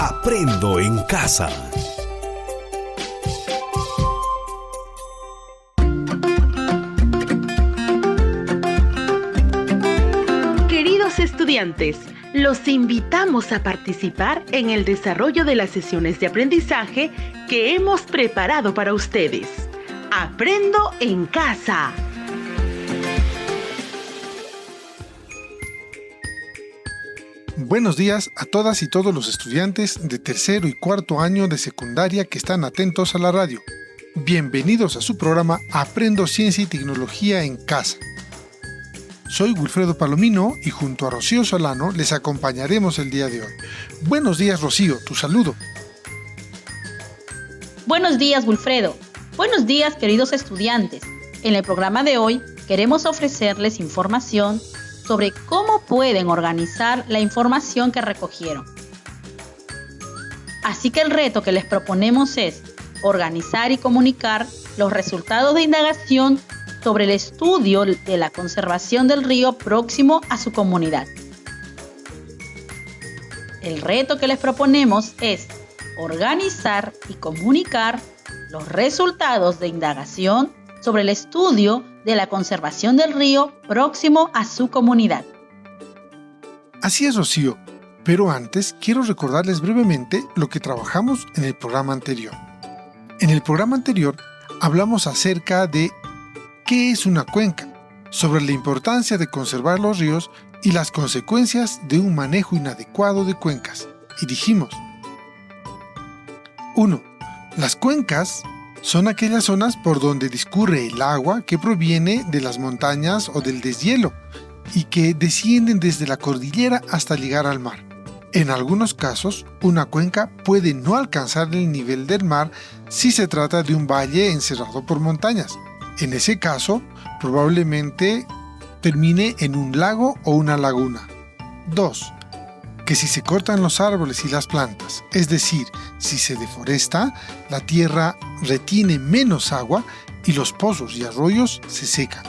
Aprendo en casa. Queridos estudiantes, los invitamos a participar en el desarrollo de las sesiones de aprendizaje que hemos preparado para ustedes. Aprendo en casa. Buenos días a todas y todos los estudiantes de tercero y cuarto año de secundaria que están atentos a la radio. Bienvenidos a su programa Aprendo Ciencia y Tecnología en Casa. Soy Wilfredo Palomino y junto a Rocío Solano les acompañaremos el día de hoy. Buenos días, Rocío, tu saludo. Buenos días, Wilfredo. Buenos días, queridos estudiantes. En el programa de hoy queremos ofrecerles información sobre cómo pueden organizar la información que recogieron. Así que el reto que les proponemos es organizar y comunicar los resultados de indagación sobre el estudio de la conservación del río próximo a su comunidad. El reto que les proponemos es organizar y comunicar los resultados de indagación sobre el estudio de la conservación del río próximo a su comunidad. Así es, Rocío, pero antes quiero recordarles brevemente lo que trabajamos en el programa anterior. En el programa anterior hablamos acerca de qué es una cuenca, sobre la importancia de conservar los ríos y las consecuencias de un manejo inadecuado de cuencas. Y dijimos: 1. Las cuencas son aquellas zonas por donde discurre el agua que proviene de las montañas o del deshielo y que descienden desde la cordillera hasta llegar al mar. En algunos casos, una cuenca puede no alcanzar el nivel del mar si se trata de un valle encerrado por montañas. En ese caso, probablemente termine en un lago o una laguna. 2. Que si se cortan los árboles y las plantas, es decir, si se deforesta, la tierra retiene menos agua y los pozos y arroyos se secan.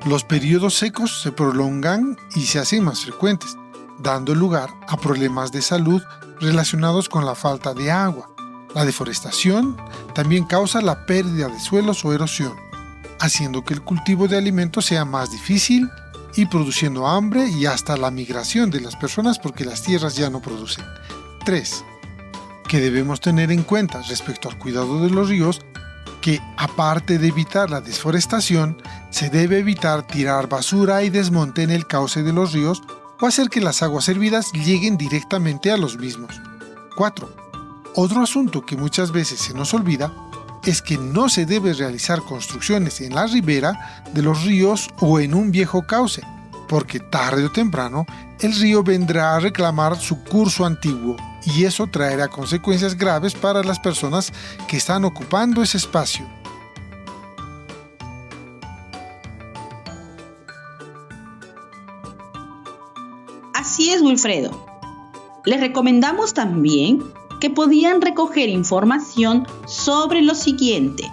Los periodos secos se prolongan y se hacen más frecuentes, dando lugar a problemas de salud relacionados con la falta de agua. La deforestación también causa la pérdida de suelos o erosión, haciendo que el cultivo de alimentos sea más difícil y produciendo hambre y hasta la migración de las personas porque las tierras ya no producen. 3. Que debemos tener en cuenta respecto al cuidado de los ríos, que aparte de evitar la desforestación, se debe evitar tirar basura y desmonte en el cauce de los ríos o hacer que las aguas hervidas lleguen directamente a los mismos. 4. Otro asunto que muchas veces se nos olvida es que no se debe realizar construcciones en la ribera de los ríos o en un viejo cauce, porque tarde o temprano el río vendrá a reclamar su curso antiguo y eso traerá consecuencias graves para las personas que están ocupando ese espacio. Así es, Wilfredo. Les recomendamos también que podían recoger información sobre lo siguiente.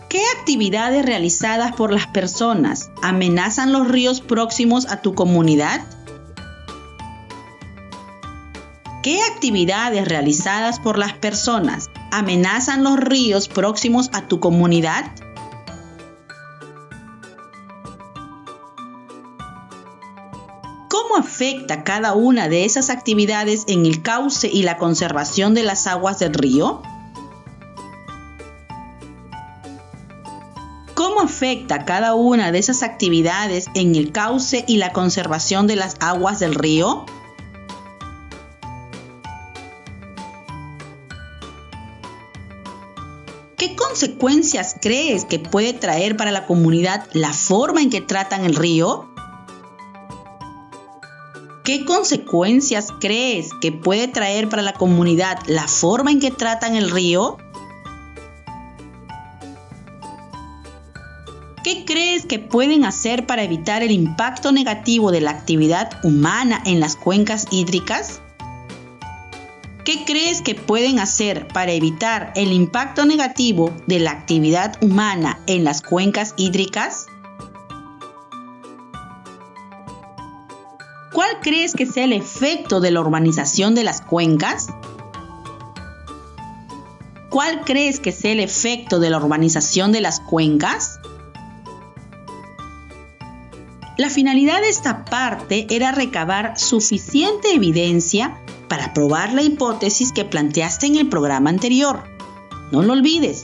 ¿Qué actividades realizadas por las personas amenazan los ríos próximos a tu comunidad? ¿Qué actividades realizadas por las personas amenazan los ríos próximos a tu comunidad? ¿Cómo afecta cada una de esas actividades en el cauce y la conservación de las aguas del río? ¿Cómo afecta cada una de esas actividades en el cauce y la conservación de las aguas del río? ¿Qué consecuencias crees que puede traer para la comunidad la forma en que tratan el río? ¿Qué consecuencias crees que puede traer para la comunidad la forma en que tratan el río? ¿Qué crees que pueden hacer para evitar el impacto negativo de la actividad humana en las cuencas hídricas? ¿Qué crees que pueden hacer para evitar el impacto negativo de la actividad humana en las cuencas hídricas? ¿Cuál crees que sea el efecto de la urbanización de las cuencas? ¿Cuál crees que sea el efecto de la urbanización de las cuencas? La finalidad de esta parte era recabar suficiente evidencia para probar la hipótesis que planteaste en el programa anterior. No lo olvides,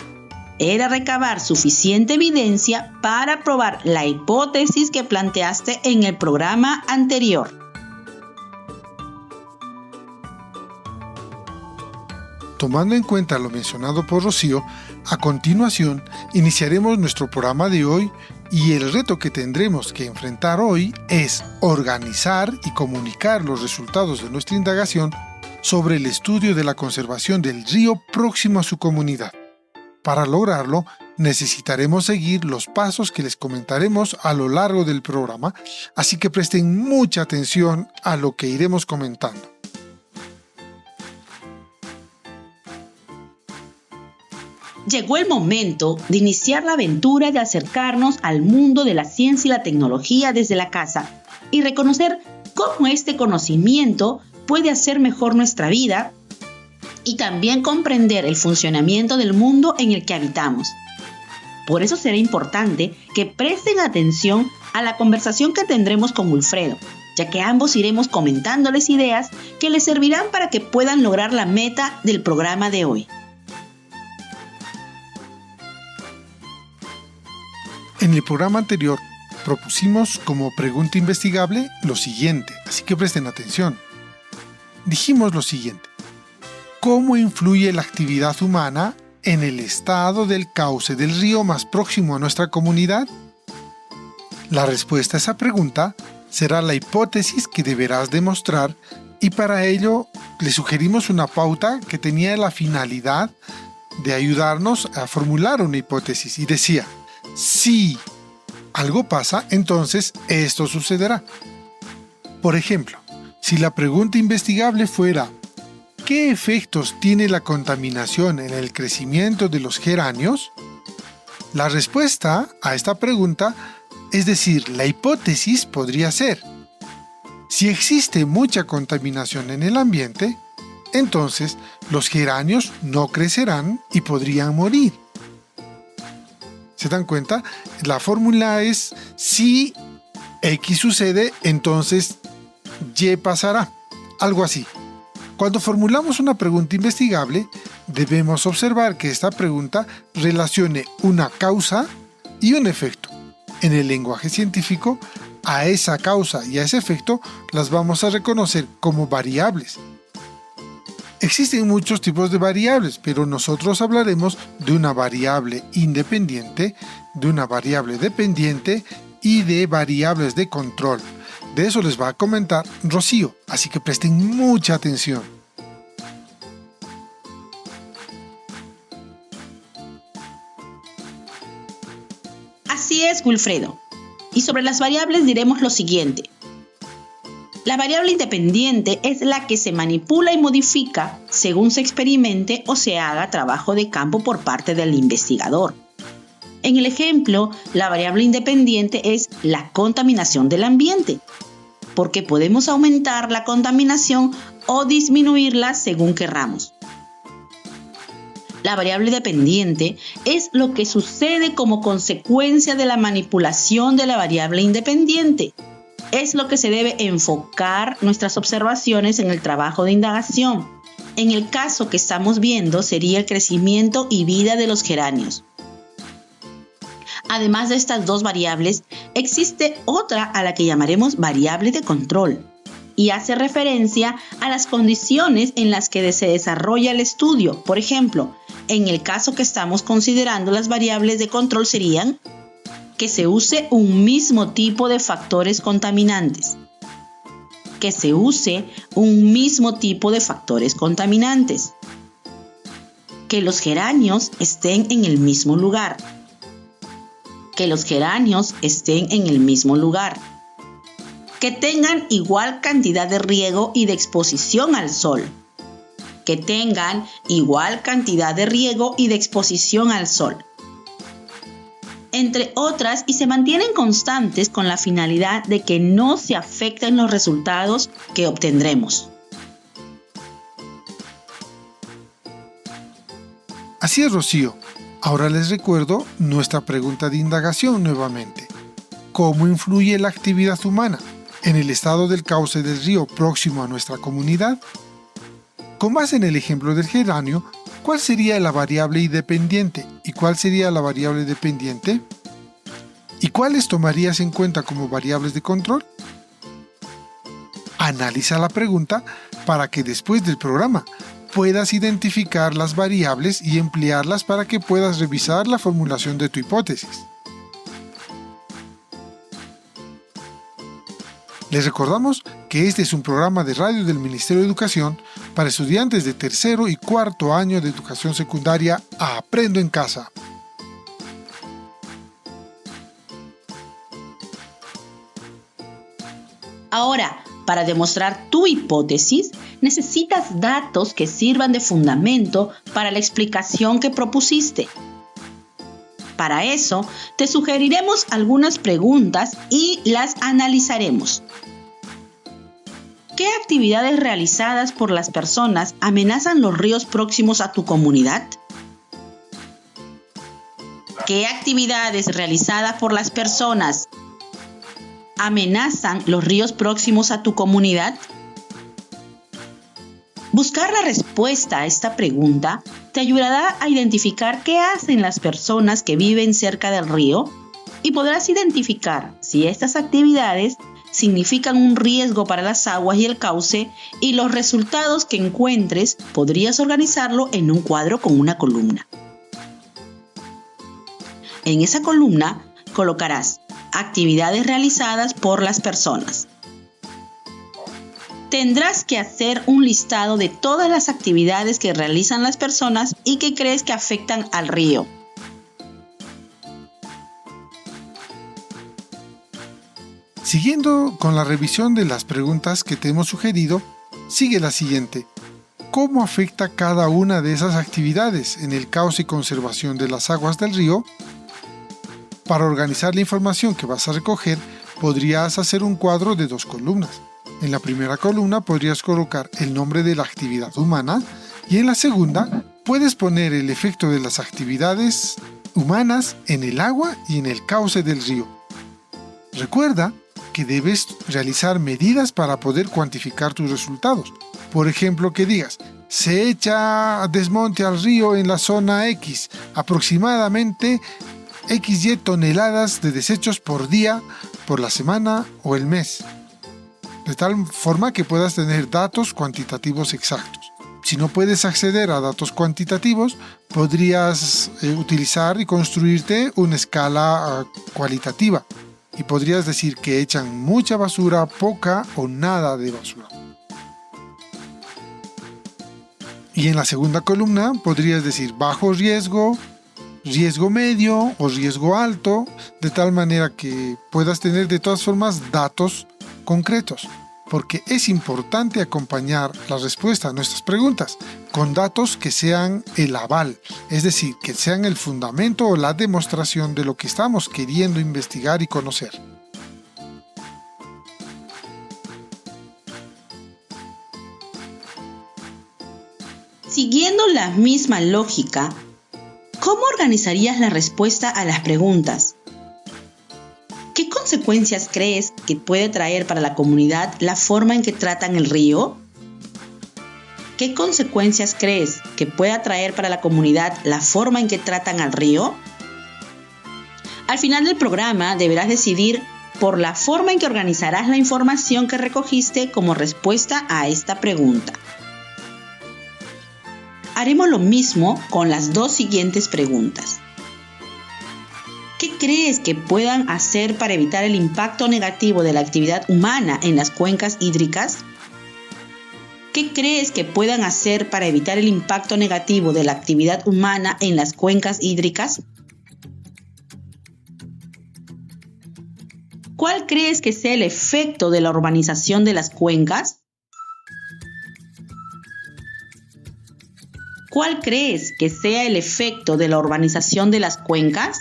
era recabar suficiente evidencia para probar la hipótesis que planteaste en el programa anterior. Tomando en cuenta lo mencionado por Rocío, a continuación iniciaremos nuestro programa de hoy y el reto que tendremos que enfrentar hoy es organizar y comunicar los resultados de nuestra indagación sobre el estudio de la conservación del río próximo a su comunidad. Para lograrlo, necesitaremos seguir los pasos que les comentaremos a lo largo del programa, así que presten mucha atención a lo que iremos comentando. Llegó el momento de iniciar la aventura de acercarnos al mundo de la ciencia y la tecnología desde la casa y reconocer cómo este conocimiento puede hacer mejor nuestra vida y también comprender el funcionamiento del mundo en el que habitamos. Por eso será importante que presten atención a la conversación que tendremos con Wilfredo, ya que ambos iremos comentándoles ideas que les servirán para que puedan lograr la meta del programa de hoy. En el programa anterior propusimos como pregunta investigable lo siguiente, así que presten atención. Dijimos lo siguiente: ¿cómo influye la actividad humana en el estado del cauce del río más próximo a nuestra comunidad? La respuesta a esa pregunta será la hipótesis que deberás demostrar y para ello le sugerimos una pauta que tenía la finalidad de ayudarnos a formular una hipótesis y decía: si algo pasa, entonces esto sucederá. Por ejemplo, si la pregunta investigable fuera ¿qué efectos tiene la contaminación en el crecimiento de los geranios? La respuesta a esta pregunta, es decir, la hipótesis podría ser: si existe mucha contaminación en el ambiente, entonces los geranios no crecerán y podrían morir. ¿Se dan cuenta? La fórmula es: si X sucede, entonces Y pasará. Algo así. Cuando formulamos una pregunta investigable, debemos observar que esta pregunta relacione una causa y un efecto. En el lenguaje científico, a esa causa y a ese efecto las vamos a reconocer como variables. Existen muchos tipos de variables, pero nosotros hablaremos de una variable independiente, de una variable dependiente y de variables de control. De eso les va a comentar Rocío, así que presten mucha atención. Así es, Wilfredo. Y sobre las variables diremos lo siguiente. La variable independiente es la que se manipula y modifica según se experimente o se haga trabajo de campo por parte del investigador. En el ejemplo, la variable independiente es la contaminación del ambiente, porque podemos aumentar la contaminación o disminuirla según querramos. La variable dependiente es lo que sucede como consecuencia de la manipulación de la variable independiente. Es lo que se debe enfocar nuestras observaciones en el trabajo de indagación. En el caso que estamos viendo sería el crecimiento y vida de los geranios. Además de estas dos variables, existe otra a la que llamaremos variable de control y hace referencia a las condiciones en las que se desarrolla el estudio. Por ejemplo, en el caso que estamos considerando, las variables de control serían que se use un mismo tipo de factores contaminantes. Que se use un mismo tipo de factores contaminantes. Que los geranios estén en el mismo lugar. Que los geranios estén en el mismo lugar. Que tengan igual cantidad de riego y de exposición al sol. Que tengan igual cantidad de riego y de exposición al sol. entre otras, y se mantienen constantes con la finalidad de que no se afecten los resultados que obtendremos. Así es, Rocío. Ahora les recuerdo nuestra pregunta de indagación nuevamente. ¿Cómo influye la actividad humana en el estado del cauce del río próximo a nuestra comunidad? Con base en el ejemplo del geranio, ¿cuál sería la variable independiente y cuál sería la variable dependiente? ¿Y cuáles tomarías en cuenta como variables de control? Analiza la pregunta para que después del programa puedas identificar las variables y emplearlas para que puedas revisar la formulación de tu hipótesis. Les recordamos que este es un programa de radio del Ministerio de Educación para estudiantes de tercero y cuarto año de educación secundaria Aprendo en Casa. Ahora, para demostrar tu hipótesis, necesitas datos que sirvan de fundamento para la explicación que propusiste. Para eso, te sugeriremos algunas preguntas y las analizaremos. ¿Qué actividades realizadas por las personas amenazan los ríos próximos a tu comunidad? ¿Qué actividades realizadas por las personas amenazan los ríos próximos a tu comunidad? Buscar la respuesta a esta pregunta te ayudará a identificar qué hacen las personas que viven cerca del río y podrás identificar si estas actividades significan un riesgo para las aguas y el cauce, y los resultados que encuentres podrías organizarlo en un cuadro con una columna. En esa columna colocarás actividades realizadas por las personas. Tendrás que hacer un listado de todas las actividades que realizan las personas y que crees que afectan al río. Siguiendo con la revisión de las preguntas que te hemos sugerido, sigue la siguiente. ¿Cómo afecta cada una de esas actividades en el cauce y conservación de las aguas del río? Para organizar la información que vas a recoger, podrías hacer un cuadro de 2 columnas. En la primera columna podrías colocar el nombre de la actividad humana y en la segunda puedes poner el efecto de las actividades humanas en el agua y en el cauce del río. Recuerda que debes realizar medidas para poder cuantificar tus resultados. Por ejemplo, que digas, se echa desmonte al río en la zona X, aproximadamente XY toneladas de desechos por día, por la semana o el mes. De tal forma que puedas tener datos cuantitativos exactos. Si no puedes acceder a datos cuantitativos, podrías utilizar y construirte una escala cualitativa. Y podrías decir que echan mucha basura, poca o nada de basura. Y en la segunda columna podrías decir bajo riesgo, riesgo medio o riesgo alto, de tal manera que puedas tener de todas formas datos concretos, porque es importante acompañar la respuesta a nuestras preguntas con datos que sean el aval, es decir, que sean el fundamento o la demostración de lo que estamos queriendo investigar y conocer. Siguiendo la misma lógica, ¿cómo organizarías la respuesta a las preguntas? ¿Qué consecuencias crees que puede traer para la comunidad la forma en que tratan el río? ¿Qué consecuencias crees que pueda traer para la comunidad la forma en que tratan al río? Al final del programa deberás decidir por la forma en que organizarás la información que recogiste como respuesta a esta pregunta. Haremos lo mismo con las 2 siguientes preguntas. ¿Qué crees que puedan hacer para evitar el impacto negativo de la actividad humana en las cuencas hídricas? ¿Qué crees que puedan hacer para evitar el impacto negativo de la actividad humana en las cuencas hídricas? ¿Cuál crees que sea el efecto de la urbanización de las cuencas? ¿Cuál crees que sea el efecto de la urbanización de las cuencas?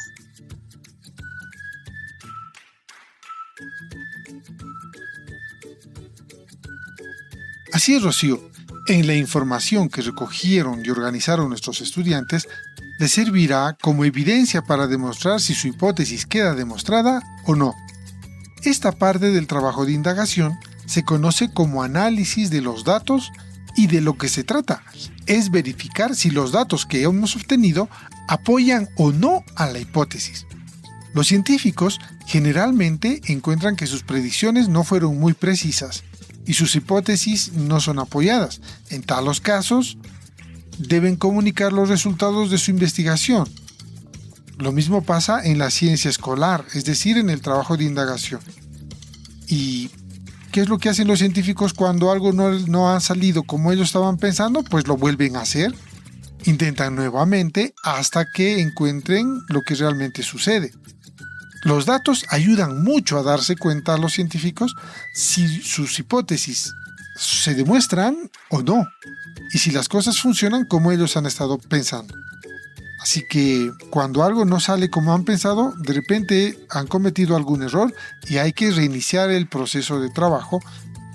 Así es, Rocío. En la información que recogieron y organizaron nuestros estudiantes, les servirá como evidencia para demostrar si su hipótesis queda demostrada o no. Esta parte del trabajo de indagación se conoce como análisis de los datos y de lo que se trata es verificar si los datos que hemos obtenido apoyan o no a la hipótesis. Los científicos generalmente encuentran que sus predicciones no fueron muy precisas y sus hipótesis no son apoyadas. En talos casos, deben comunicar los resultados de su investigación. Lo mismo pasa en la ciencia escolar, es decir, en el trabajo de indagación. ¿Y qué es lo que hacen los científicos cuando algo no ha salido como ellos estaban pensando? Pues lo vuelven a hacer. Intentan nuevamente hasta que encuentren lo que realmente sucede. Los datos ayudan mucho a darse cuenta a los científicos si sus hipótesis se demuestran o no, y si las cosas funcionan como ellos han estado pensando. Así que cuando algo no sale como han pensado, de repente han cometido algún error y hay que reiniciar el proceso de trabajo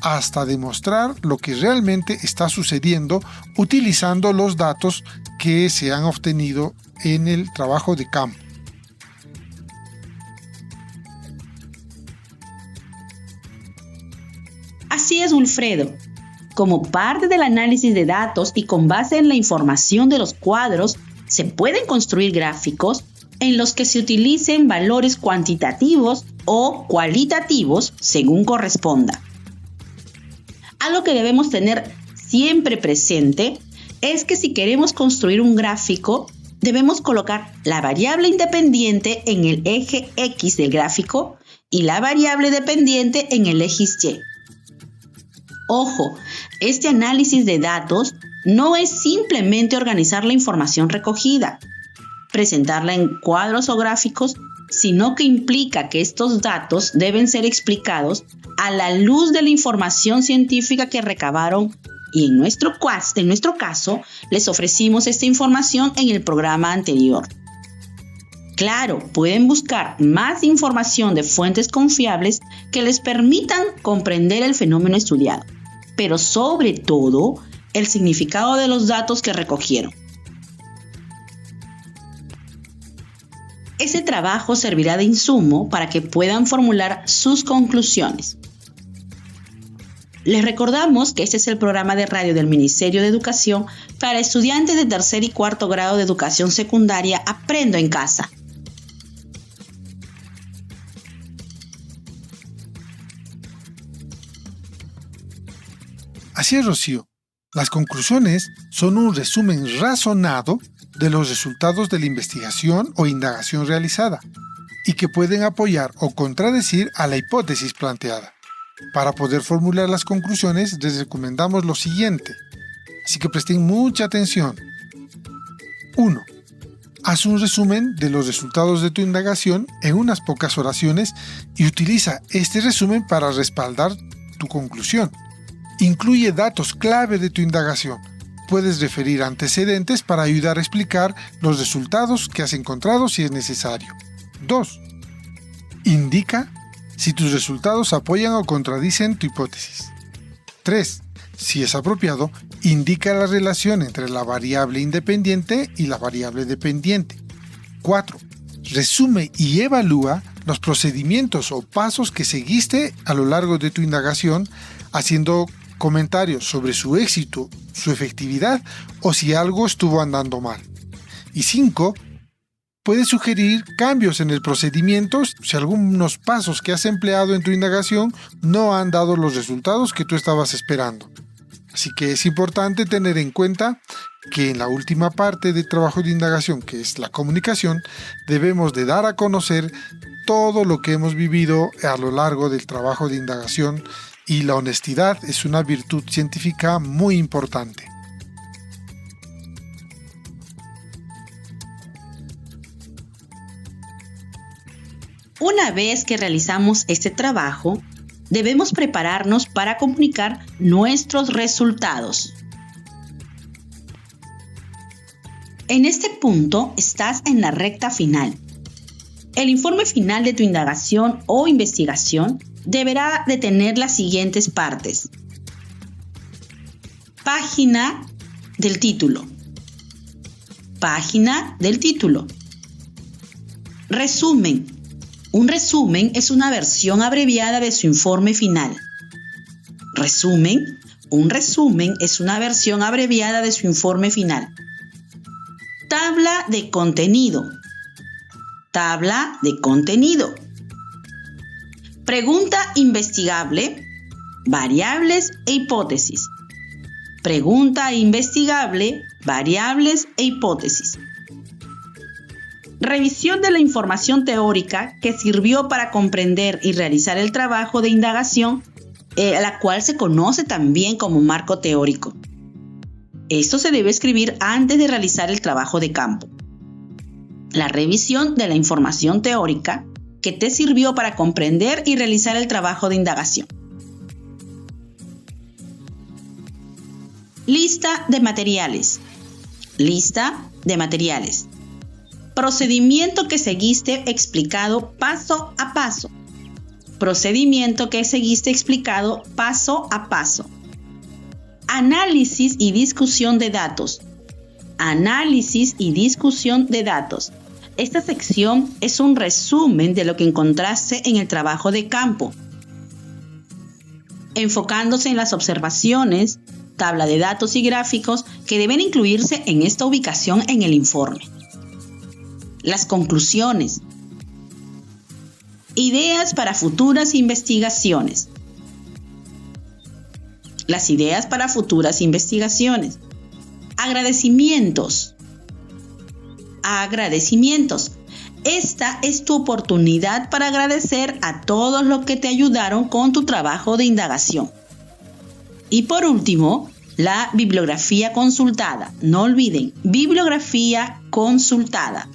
hasta demostrar lo que realmente está sucediendo utilizando los datos que se han obtenido en el trabajo de campo. Así es, Wilfredo. Como parte del análisis de datos y con base en la información de los cuadros, se pueden construir gráficos en los que se utilicen valores cuantitativos o cualitativos según corresponda. Algo que debemos tener siempre presente es que si queremos construir un gráfico, debemos colocar la variable independiente en el eje X del gráfico y la variable dependiente en el eje Y. Ojo, este análisis de datos no es simplemente organizar la información recogida, presentarla en cuadros o gráficos, sino que implica que estos datos deben ser explicados a la luz de la información científica que recabaron y en nuestro caso les ofrecimos esta información en el programa anterior. Claro, pueden buscar más información de fuentes confiables que les permitan comprender el fenómeno estudiado, pero sobre todo el significado de los datos que recogieron. Ese trabajo servirá de insumo para que puedan formular sus conclusiones. Les recordamos que este es el programa de radio del Ministerio de Educación para estudiantes de tercer y cuarto grado de educación secundaria Aprendo en Casa. Así es, Rocío. Las conclusiones son un resumen razonado de los resultados de la investigación o indagación realizada y que pueden apoyar o contradecir a la hipótesis planteada. Para poder formular las conclusiones les recomendamos lo siguiente, así que presten mucha atención. 1. Haz un resumen de los resultados de tu indagación en unas pocas oraciones y utiliza este resumen para respaldar tu conclusión. Incluye datos clave de tu indagación. Puedes referir antecedentes para ayudar a explicar los resultados que has encontrado si es necesario. 2. Indica si tus resultados apoyan o contradicen tu hipótesis. 3. Si es apropiado, indica la relación entre la variable independiente y la variable dependiente. 4. Resume y evalúa los procedimientos o pasos que seguiste a lo largo de tu indagación, haciendo comentarios sobre su éxito, su efectividad o si algo estuvo andando mal. Y 5. Puedes sugerir cambios en el procedimiento si algunos pasos que has empleado en tu indagación no han dado los resultados que tú estabas esperando. Así que es importante tener en cuenta que en la última parte del trabajo de indagación, que es la comunicación, debemos de dar a conocer todo lo que hemos vivido a lo largo del trabajo de indagación, y la honestidad es una virtud científica muy importante. Una vez que realizamos este trabajo, debemos prepararnos para comunicar nuestros resultados. En este punto estás en la recta final. El informe final de tu indagación o investigación deberá de tener las siguientes partes. Página del título. Página del título. Resumen. Un resumen es una versión abreviada de su informe final. Resumen. Un resumen es una versión abreviada de su informe final. Tabla de contenido. Tabla de contenido. Pregunta investigable, variables e hipótesis. Pregunta investigable, variables e hipótesis. Revisión de la información teórica que sirvió para comprender y realizar el trabajo de indagación, la cual se conoce también como marco teórico. Esto se debe escribir antes de realizar el trabajo de campo. La revisión de la información teórica que te sirvió para comprender y realizar el trabajo de indagación. Lista de materiales. Lista de materiales. Procedimiento que seguiste explicado paso a paso. Procedimiento que seguiste explicado paso a paso. Análisis y discusión de datos. Análisis y discusión de datos. Esta sección es un resumen de lo que encontraste en el trabajo de campo, enfocándose en las observaciones, tabla de datos y gráficos que deben incluirse en esta ubicación en el informe. Las conclusiones. Ideas para futuras investigaciones. Las ideas para futuras investigaciones. Agradecimientos. Agradecimientos. Esta es tu oportunidad para agradecer a todos los que te ayudaron con tu trabajo de indagación. Y por último, la bibliografía consultada. No olviden, bibliografía consultada.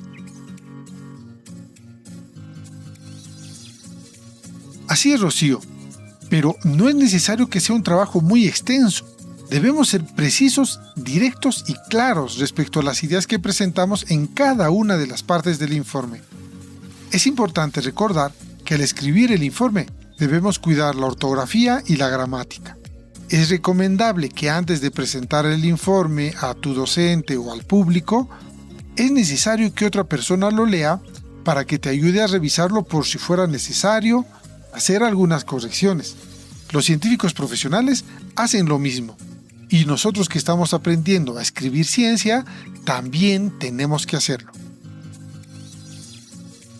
Así es, Rocío, pero no es necesario que sea un trabajo muy extenso. Debemos ser precisos, directos y claros respecto a las ideas que presentamos en cada una de las partes del informe. Es importante recordar que al escribir el informe debemos cuidar la ortografía y la gramática. Es recomendable que antes de presentar el informe a tu docente o al público, es necesario que otra persona lo lea para que te ayude a revisarlo por si fuera necesario hacer algunas correcciones. Los científicos profesionales hacen lo mismo. Y nosotros que estamos aprendiendo a escribir ciencia, también tenemos que hacerlo.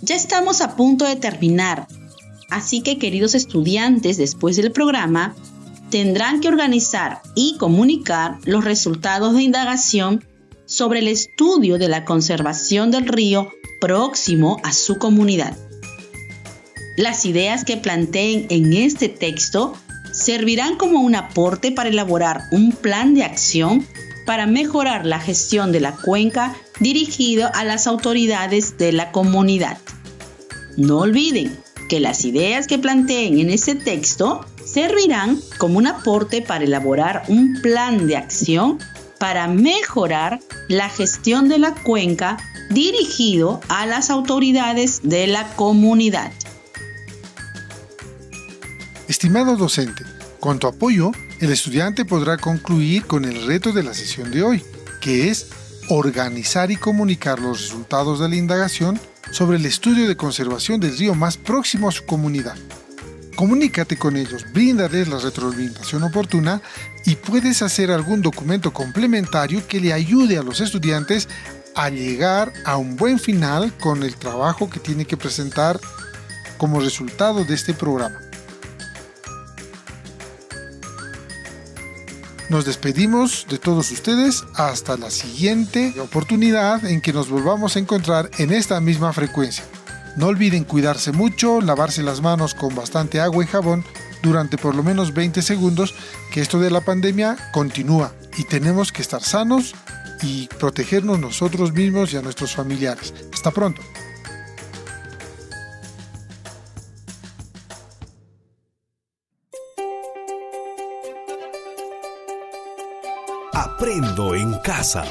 Ya estamos a punto de terminar, así que queridos estudiantes, después del programa, tendrán que organizar y comunicar los resultados de indagación sobre el estudio de la conservación del río próximo a su comunidad. Las ideas que planteen en este texto servirán como un aporte para elaborar un plan de acción para mejorar la gestión de la cuenca dirigido a las autoridades de la comunidad. No olviden que las ideas que planteen en este texto servirán como un aporte para elaborar un plan de acción para mejorar la gestión de la cuenca dirigido a las autoridades de la comunidad. Estimado docente, con tu apoyo, el estudiante podrá concluir con el reto de la sesión de hoy, que es organizar y comunicar los resultados de la indagación sobre el estudio de conservación del río más próximo a su comunidad. Comunícate con ellos, bríndales la retroalimentación oportuna y puedes hacer algún documento complementario que le ayude a los estudiantes a llegar a un buen final con el trabajo que tiene que presentar como resultado de este programa. Nos despedimos de todos ustedes hasta la siguiente oportunidad en que nos volvamos a encontrar en esta misma frecuencia. No olviden cuidarse mucho, lavarse las manos con bastante agua y jabón durante por lo menos 20 segundos, que esto de la pandemia continúa y tenemos que estar sanos y protegernos nosotros mismos y a nuestros familiares. Hasta pronto. Aprendo en casa.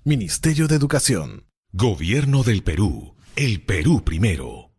Ministerio de Educación. Gobierno del Perú. El Perú primero.